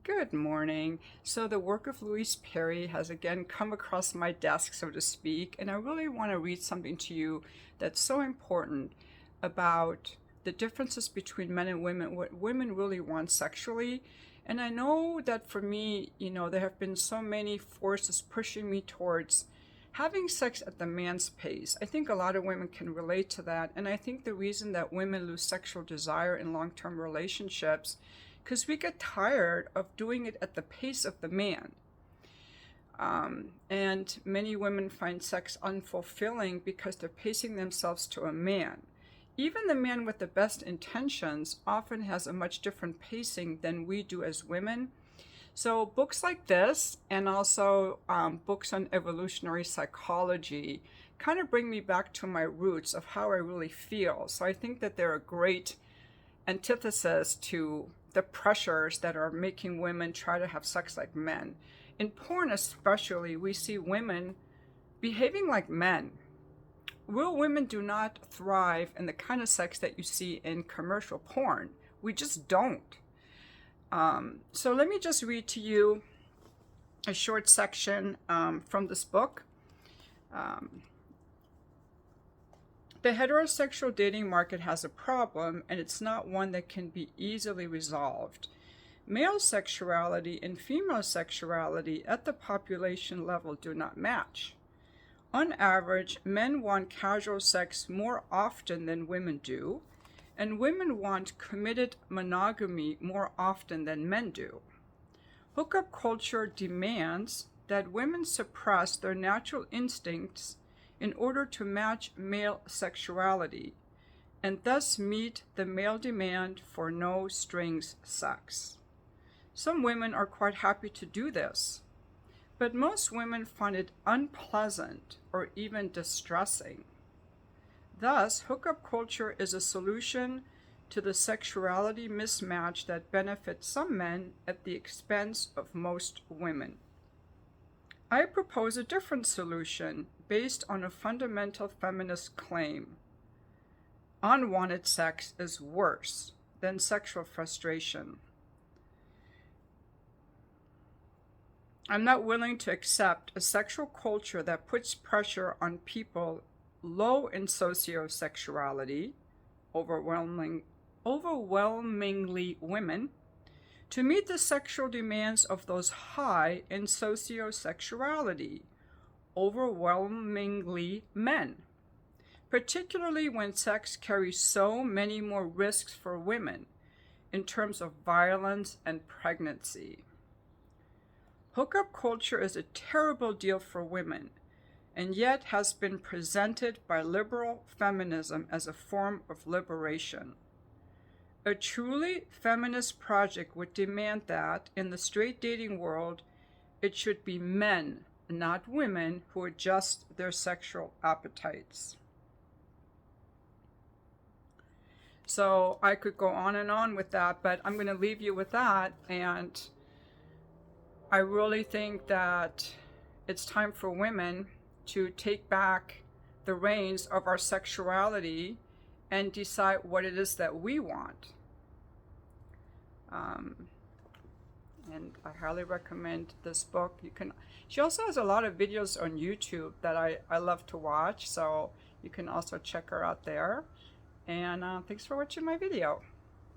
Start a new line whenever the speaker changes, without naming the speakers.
Good morning. So the work of Louise Perry has again come across my desk, so to speak, and I really want to read something to you that's so important about the differences between men and women, what women really want sexually. And I know that for me, there have been so many forces pushing me towards having sex at the man's pace. I think a lot of women can relate to that, and I think the reason that women lose sexual desire in long-term relationships because we get tired of doing it at the pace of the man. And many women find sex unfulfilling because they're pacing themselves to a man. Even the man with the best intentions often has a much different pacing than we do as women. So books like this and also books on evolutionary psychology kind of bring me back to my roots of how I really feel. So I think that they're a great antithesis to the pressures that are making women try to have sex like men. In porn especially, we see women behaving like men. Real women do not thrive in the kind of sex that you see in commercial porn. We just don't. So let me just read to you a short section from this book. The heterosexual dating market has a problem, and it's not one that can be easily resolved. Male sexuality and female sexuality at the population level do not match. On average, men want casual sex more often than women do, and women want committed monogamy more often than men do. Hookup culture demands that women suppress their natural instincts in order to match male sexuality, and thus meet the male demand for no strings sex. Some women are quite happy to do this, but most women find it unpleasant or even distressing. Thus, hookup culture is a solution to the sexuality mismatch that benefits some men at the expense of most women. I propose a different solution based on a fundamental feminist claim. Unwanted sex is worse than sexual frustration. I'm not willing to accept a sexual culture that puts pressure on people low in sociosexuality, overwhelmingly women, to meet the sexual demands of those high in sociosexuality, overwhelmingly men, particularly when sex carries so many more risks for women in terms of violence and pregnancy. Hookup culture is a terrible deal for women, and yet has been presented by liberal feminism as a form of liberation. A truly feminist project would demand that, in the straight dating world, it should be men, not women, who adjust their sexual appetites. So I could go on and on with that, but I'm going to leave you with that. And I really think that it's time for women to take back the reins of our sexuality and decide what it is that we want. And I highly recommend this book. She also has a lot of videos on YouTube that I love to watch, so you can also check her out there. And thanks for watching my video.